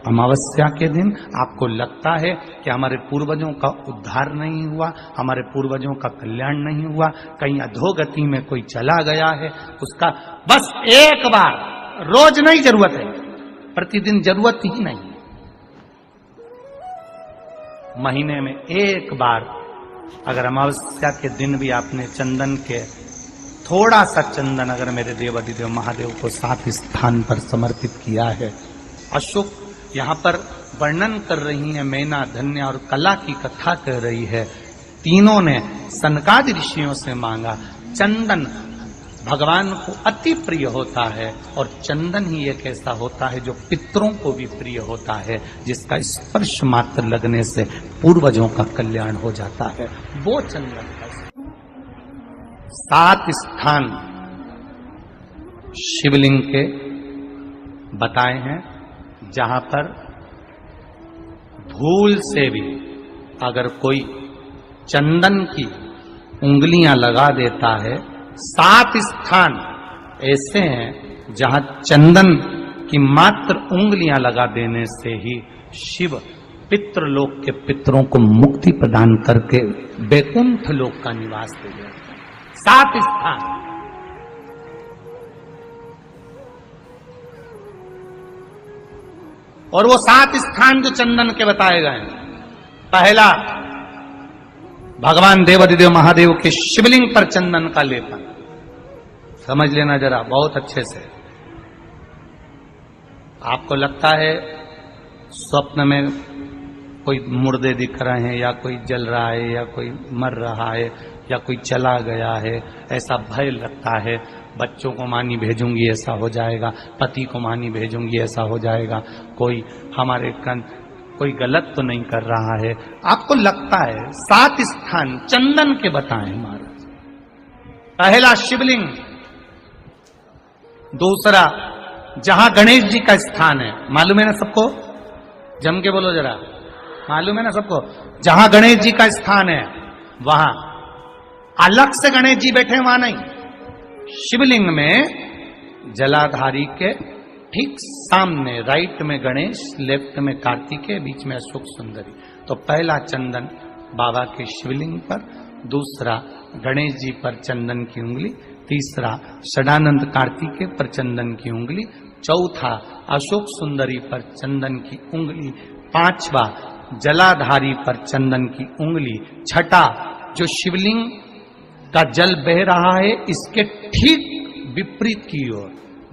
अमावस्या के दिन आपको लगता है कि हमारे पूर्वजों का उद्धार नहीं हुआ, हमारे पूर्वजों का कल्याण नहीं हुआ, कहीं अधोगति में कोई चला गया है, उसका बस एक बार, रोज नहीं जरूरत है, प्रतिदिन जरूरत ही नहीं, महीने में एक बार अगर अमावस्या के दिन भी आपने चंदन के थोड़ा सा चंदन अगर मेरे देवाधिदेव महादेव को 7 स्थान पर समर्पित किया है। अशोक यहाँ पर वर्णन कर रही है, मैना, धन्य और कला की कथा कर रही है। तीनों ने सनकादि ऋषियों से मांगा। चंदन भगवान को अति प्रिय होता है और चंदन ही एक ऐसा होता है जो पितरों को भी प्रिय होता है, जिसका स्पर्श मात्र लगने से पूर्वजों का कल्याण हो जाता है। वो चंदन का 7 स्थान शिवलिंग के बताए हैं, जहां पर भूल से भी अगर कोई चंदन की उंगलियां लगा देता है, 7 स्थान ऐसे हैं जहां चंदन की मात्र उंगलियां लगा देने से ही शिव पितृलोक के पितरों को मुक्ति प्रदान करके वैकुंठ लोक का निवास दे देते हैं। 7 स्थान। और वो 7 स्थान जो चंदन के बताए गए हैं, पहला भगवान देवाधिदेव महादेव के शिवलिंग पर चंदन का लेपन। समझ लेना जरा बहुत अच्छे से। आपको लगता है स्वप्न में कोई मुर्दे दिख रहे हैं, या कोई जल रहा है, या कोई मर रहा है, या कोई चला गया है, ऐसा भय लगता है। बच्चों को मानी भेजूंगी ऐसा हो जाएगा, पति को मानी भेजूंगी ऐसा हो जाएगा, कोई हमारे कोई गलत तो नहीं कर रहा है, आपको लगता है। 7 स्थान चंदन के बताएं महाराज। पहला शिवलिंग, दूसरा जहां गणेश जी का स्थान है, मालूम है ना सबको, जम के बोलो जरा, मालूम है ना सबको, जहां गणेश जी का स्थान है वहां अलग से गणेश जी बैठे, वहां नहीं। शिवलिंग में जलाधारी के ठीक सामने राइट में गणेश, लेफ्ट में कार्तिकेय, बीच में अशोक सुंदरी। तो पहला चंदन बाबा के शिवलिंग पर, दूसरा गणेश जी पर चंदन की उंगली, तीसरा षडानंद कार्तिकेय पर चंदन की उंगली, चौथा अशोक सुंदरी पर चंदन की उंगली, पांचवा जलाधारी पर चंदन की उंगली, छठा जो शिवलिंग का जल बह रहा है इसके ठीक विपरीत की ओर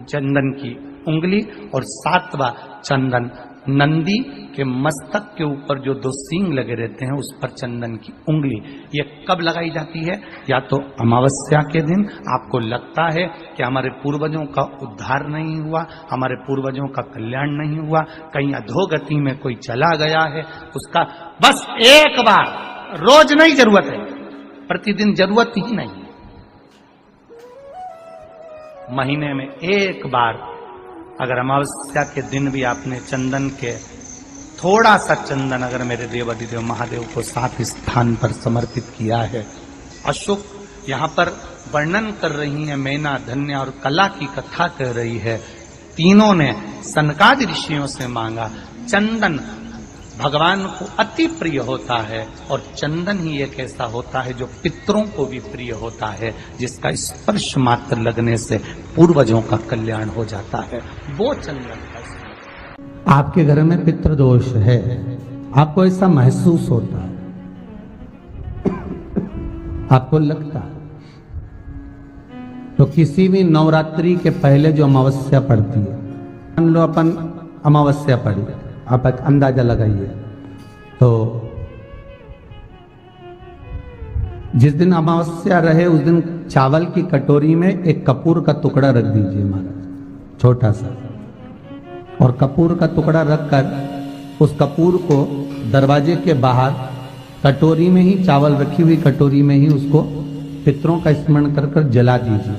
चंदन की उंगली, और 7वां चंदन नंदी के मस्तक के ऊपर जो 2 सींग लगे रहते हैं उस पर चंदन की उंगली। ये कब लगाई जाती है? या तो अमावस्या के दिन आपको लगता है कि हमारे पूर्वजों का उद्धार नहीं हुआ, हमारे पूर्वजों का कल्याण नहीं हुआ, कहीं अधोगति में कोई चला गया है, उसका बस एक बार, रोज नहीं जरूरत है, प्रतिदिन जरूरत ही नहीं, महीने में एक बार अगर अमावस्या के दिन भी आपने चंदन के थोड़ा सा चंदन अगर मेरे देवाधिदेव महादेव को 7 स्थान पर समर्पित किया है। अशोक यहाँ पर वर्णन कर रही है, मैना, धन्य और कला की कथा कर रही है। तीनों ने सनकादि ऋषियों से मांगा। चंदन भगवान को अति प्रिय होता है और चंदन ही एक ऐसा होता है जो पितरों को भी प्रिय होता है, जिसका स्पर्श मात्र लगने से पूर्वजों का कल्याण हो जाता है। वो चंदन का। आपके घर में पितृदोष है, आपको ऐसा महसूस होता है, आपको लगता है, तो किसी भी नवरात्रि के पहले जो अमावस्या पड़ती है, मान लो अपन अमावस्या पड़ी, आप एक अंदाजा लगाइए, तो जिस दिन अमावस्या रहे उस दिन चावल की कटोरी में एक कपूर का टुकड़ा रख दीजिए महाराज, छोटा सा, और कपूर का टुकड़ा रखकर उस कपूर को दरवाजे के बाहर कटोरी में ही, चावल रखी हुई कटोरी में ही उसको पितरों का स्मरण कर कर जला दीजिए।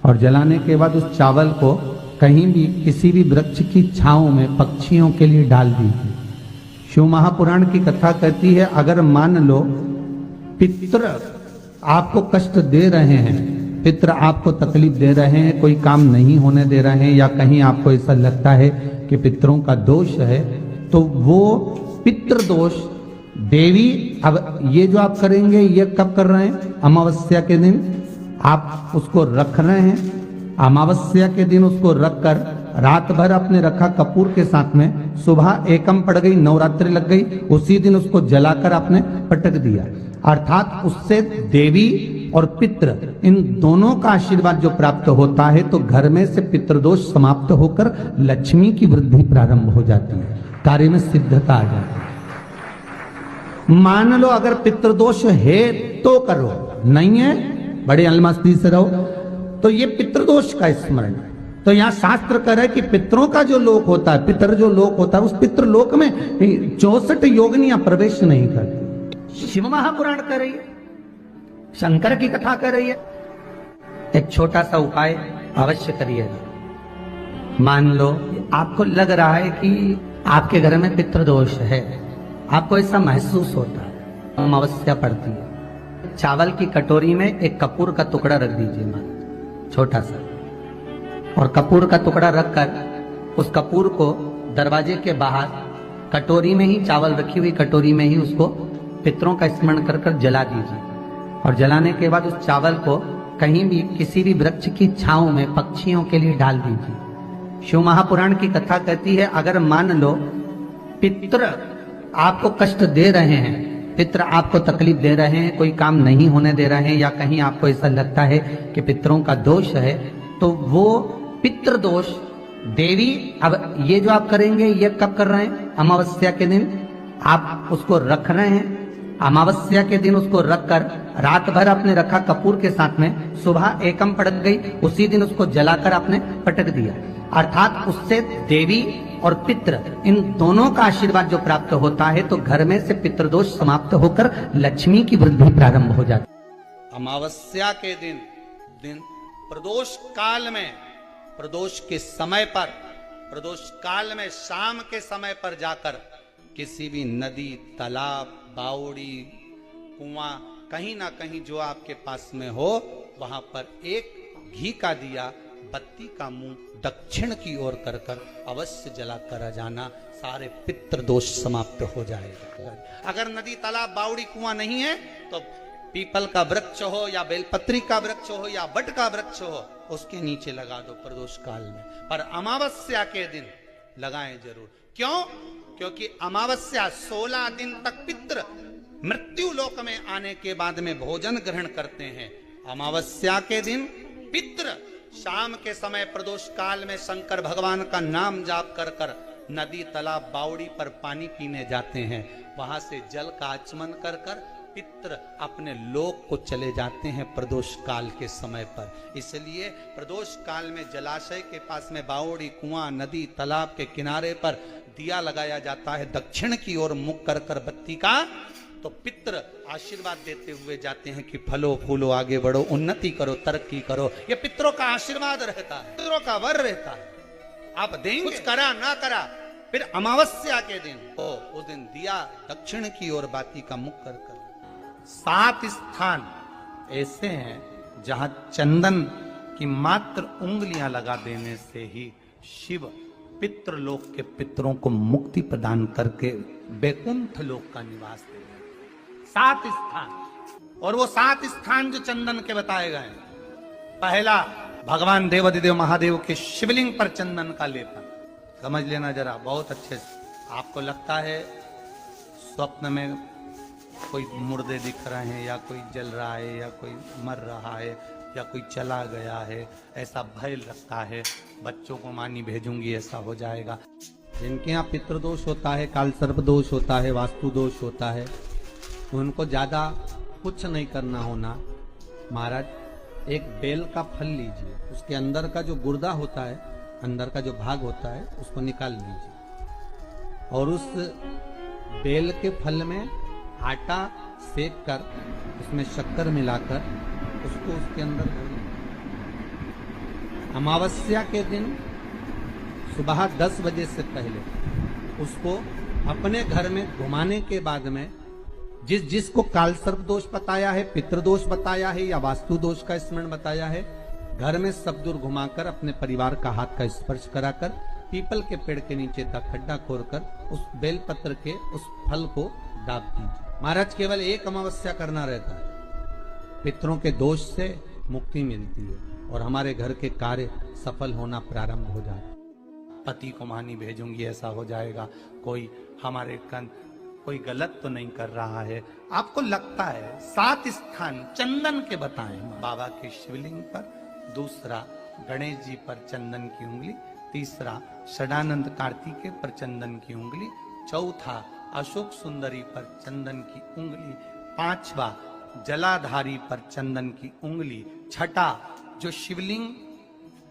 और जलाने के बाद उस चावल को कहीं भी किसी भी वृक्ष की छांव में पक्षियों के लिए डाल दीजिए। शिव महापुराण की कथा कहती है, अगर मान लो पितृ आपको कष्ट दे रहे हैं, पितृ आपको तकलीफ दे रहे हैं, कोई काम नहीं होने दे रहे हैं, या कहीं आपको ऐसा लगता है कि पितरों का दोष है, तो वो पितृदोष देवी, अब ये जो आप करेंगे ये कब कर रहे हैं? अमावस्या के दिन आप उसको रख रहे हैं। अमावस्या के दिन उसको रखकर रात भर आपने रखा कपूर के साथ में, सुबह एकम पड़ गई, नवरात्रि लग गई, उसी दिन उसको जलाकर आपने पटक दिया। अर्थात उससे देवी और पितृ इन दोनों का आशीर्वाद जो प्राप्त होता है, तो घर में से पितृदोष समाप्त होकर लक्ष्मी की वृद्धि प्रारंभ हो जाती है, कार्य में सिद्धता आ जाती है। मान लो अगर पितृदोष है तो करो, नहीं है बड़े अलमस्ती से रहो, तो ये पितृदोष का स्मरण। तो यहां शास्त्र कह रहा है कि पितरों का जो लोक होता है, पितर जो लोक होता है, उस पितृलोक में 64 योगिनियां प्रवेश नहीं करती। शिव महापुराण कर रही है, शंकर की कथा कर रही है। एक छोटा सा उपाय अवश्य करिएगा। मान लो आपको लग रहा है कि आपके घर में पितृदोष है, आपको ऐसा महसूस होता है, अमावस्या पड़ती है, चावल की कटोरी में एक कपूर का टुकड़ा रख दीजिए, मान छोटा सा, और कपूर का टुकड़ा रखकर उस कपूर को दरवाजे के बाहर कटोरी में ही, चावल रखी हुई कटोरी में ही उसको पितरों का स्मरण कर कर जला दीजिए। और जलाने के बाद उस चावल को कहीं भी किसी भी वृक्ष की छांव में पक्षियों के लिए डाल दीजिए। शिव महापुराण की कथा कहती है, अगर मान लो पितृ आपको कष्ट दे रहे हैं, पितृ आपको तकलीफ दे रहे हैं, कोई काम नहीं होने दे रहे हैं, या कहीं आपको ऐसा लगता है कि पितरों का दोष है, तो वो पितृदोष देवी, अब ये जो आप करेंगे ये कब कर रहे हैं? अमावस्या के दिन आप उसको रख रहे हैं। अमावस्या के दिन उसको रखकर रात भर आपने रखा कपूर के साथ में, सुबह एकम पड़ गई, उसी दिन उसको जलाकर आपने पटक दिया। अर्थात उससे देवी और पितृ इन दोनों का आशीर्वाद जो प्राप्त होता है, तो घर में से पितृदोष समाप्त होकर लक्ष्मी की वृद्धि प्रारंभ हो जाती है। अमावस्या के दिन प्रदोष काल में, प्रदोष के समय पर, प्रदोष काल में शाम के समय पर जाकर किसी भी नदी, तालाब, बावड़ी, कुआं, कहीं ना कहीं जो आपके पास में हो, वहां पर एक घी का दिया, बत्ती का मुंह दक्षिण की ओर कर कर अवश्य जला कर जाना, सारे पितृ दोष समाप्त हो जाएगा। अगर नदी, तालाब, बावड़ी, कुआं नहीं है तो पीपल का वृक्ष हो या बेलपत्री का वृक्ष हो या बट का वृक्ष हो, उसके नीचे लगा दो प्रदोष काल में। पर अमावस्या के दिन लगाएं जरूर। क्यों? क्योंकि अमावस्या 16 दिन तक पितृ मृत्यु लोक में आने के बाद में भोजन ग्रहण करते हैं। अमावस्या के दिन पितृ शाम के समय प्रदोष काल में शंकर भगवान का नाम जाप कर कर नदी, तालाब, बावड़ी पर पानी पीने जाते हैं। वहां से जल का आचमन कर कर पितृ अपने लोक को चले जाते हैं प्रदोष काल के समय पर। इसलिए प्रदोष काल में जलाशय के पास में बावड़ी, कुआं, नदी, तालाब के किनारे पर दिया लगाया जाता है दक्षिण की ओर मुख कर कर बत्ती का, तो पितृ आशीर्वाद देते हुए जाते हैं कि फलो फूलो, आगे बढ़ो, उन्नति करो, तरक्की करो। ये पितरों का आशीर्वाद रहता है, पितरों का वर रहता है। आप देंगे, कुछ करा ना करा, फिर अमावस्या के दिन उस दिन दिया दक्षिण की ओर बाती का मुख कर कर। 7 स्थान ऐसे हैं जहां चंदन की मात्र उंगलियां लगा देने से ही शिव पितृलोक के पितरों को मुक्ति प्रदान करके बैकुंठ लोक का निवास दे रहे हैं। 7 स्थान, और वो 7 स्थान जो चंदन के बताए गए हैं। पहला, भगवान देवाधिदेव महादेव के शिवलिंग पर चंदन का लेपन। समझ लेना जरा बहुत अच्छे से। आपको लगता है स्वप्न में कोई मुर्दे दिख रहे हैं, या कोई जल रहा है, या कोई मर रहा है, या कोई चला गया है, ऐसा भय लगता है, बच्चों को मानी भेजूंगी ऐसा हो जाएगा। जिनके यहाँ पितृदोष होता है, काल सर्प दोष होता है, वास्तु दोष होता है, उनको ज्यादा कुछ नहीं करना होना। महाराज एक बेल का फल लीजिए, उसके अंदर का जो गुर्दा होता है, अंदर का जो भाग होता है, उसको निकाल लीजिए, और उस बेल के फल में आटा सेक कर उसमें शक्कर मिलाकर उसको उसके अंदर भरिए। अमावस्या के दिन सुबह 10 बजे से पहले उसको अपने घर में घुमाने के बाद में जिसको काल सर्प दोष बताया है, पितृदोष बताया है, या वास्तु दोष का स्मरण बताया है, घर में सब दूर घुमाकर अपने परिवार का हाथ का स्पर्श कराकर पीपल के पेड़ के नीचे का खड्डा खोदकर उस बेलपत्र के उस फल को दाब दीजिए। महाराज केवल एक अमावस्या करना रहता है, पितरों के दोष से मुक्ति मिलती है और हमारे घर के कार्य सफल होना प्रारंभ हो जाता है। पति को मानी भेजूंगी ऐसा हो जाएगा, कोई हमारे कोई गलत तो नहीं कर रहा है। आपको लगता है 7 स्थान चंदन के बताएं, बाबा के शिवलिंग पर, दूसरा गणेश जी पर चंदन की उंगली, तीसरा षडानंद कार्तिकेय पर चंदन की उंगली, चौथा अशोक सुंदरी पर चंदन की उंगली, पांचवा जलाधारी पर चंदन की उंगली, छठा जो शिवलिंग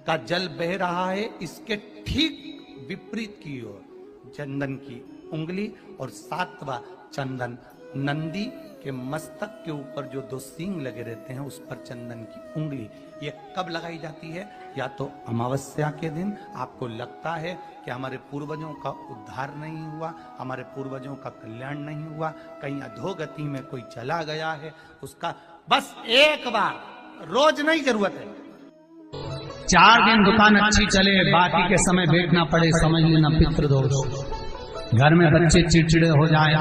का जल बह रहा है इसके ठीक विपरीत की ओर चंदन की उंगली, और सातवां चंदन नंदी के मस्तक के ऊपर जो 2 सींग लगे रहते हैं उस पर चंदन की उंगली। ये कब लगाई जाती है? या तो अमावस्या के दिन आपको लगता है कि हमारे पूर्वजों का उद्धार नहीं हुआ, हमारे पूर्वजों का कल्याण नहीं हुआ, कहीं अधोगति में कोई चला गया है, उसका बस एक बार, रोज नहीं जरूरत है, 4 दिन दुकान अच्छी चले, बाकी के समय बैठना पड़े, समझ लेना पितृदोष। घर में बच्चे चिड़चिड़े हो जाए,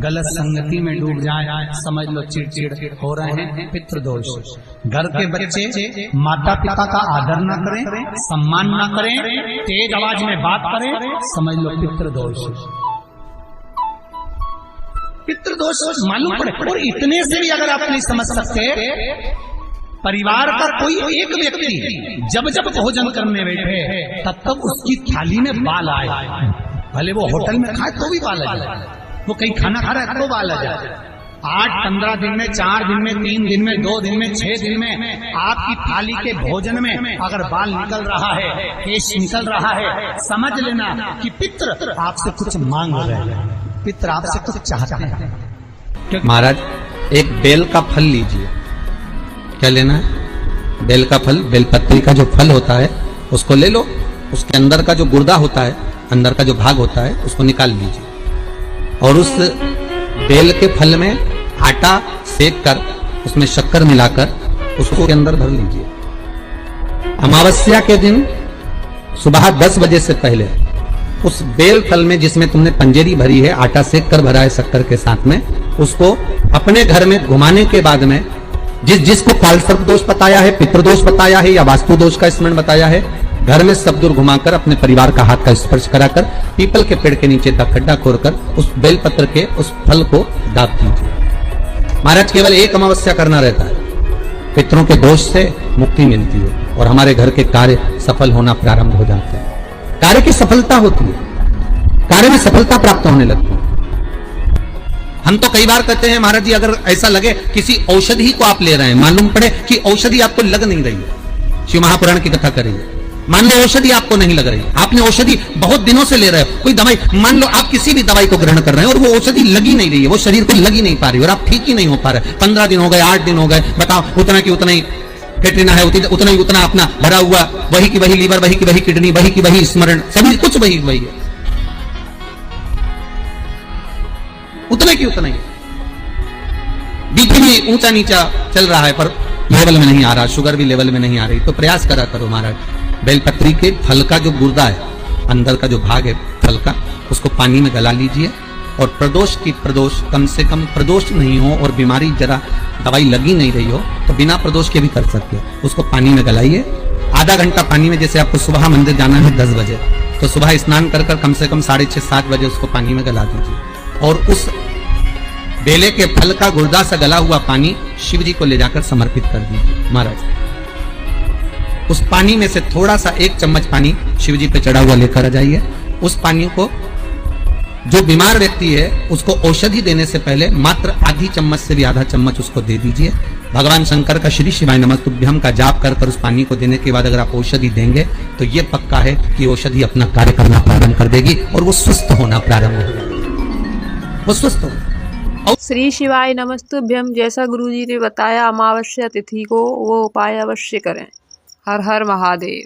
गलत संगति में डूब जाए, समझ लो चिड़चिड़ हो रहे हैं, पितृदोष। घर के बच्चे माता पिता का आदर ना करें, सम्मान ना करें, तेज आवाज में बात करें, समझ लो पितृदोष। पितृदोष मालूम पड़े। और इतने से भी अगर आप नहीं समझ सकते, परिवार का कोई एक व्यक्ति जब जब भोजन करने बैठे तब तब उसकी थाली में बाल आए, भले वो होटल में खाए तो भी बाल आ जाए, वो कहीं खाना खा रहा है तो बाल आ जाए। 8-15 दिन में, 4 दिन में, 3 दिन में, 2 दिन में, 6 दिन में आपकी थाली के भोजन में अगर बाल निकल रहा है, केश निकल रहा है, समझ लेना कि पितृ आपसे कुछ मांग रहे हैं, पितृ आपसे कुछ चाहते हैं। महाराज एक बेल का फल लीजिए। क्या लेना है? बेल का फल, बेलपत्री का जो फल होता है उसको ले लो, उसके अंदर का जो गुर्दा होता है, अंदर का जो भाग होता है उसको निकाल लीजिए, और उस बेल के फल में आटा सेक कर उसमें शक्कर मिलाकर उसको के अंदर भर लीजिए। अमावस्या के दिन सुबह 10 बजे से पहले उस बेल फल में जिसमें तुमने पंजेरी भरी है, आटा सेक कर भरा है शक्कर के साथ में, उसको अपने घर में घुमाने के बाद में जिसको कालसर्प दोष बताया है, पितृदोष बताया है या वास्तु दोष का स्मरण बताया है, घर में सब दूर घुमाकर अपने परिवार का हाथ का स्पर्श कराकर पीपल के पेड़ के नीचे का खड्डा खोदकर उस बेलपत्र के उस फल को दाब दीजिए। महाराज केवल एक अमावस्या करना रहता है, पितरों के दोष से मुक्ति मिलती है और हमारे घर के कार्य सफल होना प्रारंभ हो जाते हैं। कार्य की सफलता होती है, कार्य में सफलता प्राप्त होने लगती है। हम तो कई बार कहते हैं महाराज जी, अगर ऐसा लगे किसी औषधि को आप ले रहे हैं, मालूम पड़े कि औषधि आपको लग नहीं रही है, शिव महापुराण की कथा करिए, मान लो औषधि आपको नहीं लग रही, आपने औषधि बहुत दिनों से ले रहे हो, कोई दवाई, मान लो आप किसी भी दवाई को ग्रहण कर रहे हैं और वो औषधि लगी नहीं रही है, वो शरीर को लगी नहीं पा रही और आप ठीक ही नहीं हो पा रहे, 15 दिन हो गए, 8 दिन हो गए, बताओ, उतना की उतना ही कैटरीना है, उतना ही उतना अपना भरा हुआ, वही की वही लीवर, वही की वही किडनी, वही की वही स्मरण, सभी कुछ वही वही है, उतना की उतना ही। बीपी भी ऊंचा नीचा चल रहा है पर लेवल में नहीं आ रहा, शुगर भी लेवल में नहीं आ रही, तो प्रयास करा करो महाराज, बेलपत्री के फल का जो गुर्दा है, अंदर का जो भाग है फल का, उसको पानी में गला लीजिए और प्रदोष कम से कम प्रदोष नहीं हो और बीमारी जरा दवाई लगी नहीं रही हो तो बिना प्रदोष के भी कर सकते हो, उसको पानी में गलाइए, आधा घंटा पानी में, जैसे आपको सुबह मंदिर जाना है 10 बजे, तो सुबह स्नान कर कम से कम 6:30-7 बजे उसको पानी में गला दीजिए और उस बेले के फल का गुर्दा से गला हुआ पानी शिव जी को ले जाकर समर्पित कर दीजिए। महाराज उस पानी में से थोड़ा सा 1 चम्मच पानी शिव जी पे चढ़ा हुआ लेकर आ जाइए। उस पानी को जो बीमार व्यक्ति है उसको औषधि देने से पहले मात्र आधी चम्मच से भी आधा चम्मच उसको दे दीजिए। भगवान शंकर का श्री शिवाय नमस्तुभ्यम का जाप कर उस पानी को देने के बाद अगर आप औषधि देंगे तो ये पक्का है कि औषधि अपना कार्य करना प्रारंभ कर देगी और वो स्वस्थ होना प्रारंभ हो जाएगी, वो स्वस्थ हो। श्री शिवाय नमस्तुभ्यम, जैसा गुरुजी ने बताया अमावस्या तिथि को वो उपाय अवश्य करें। हर हर महादेव।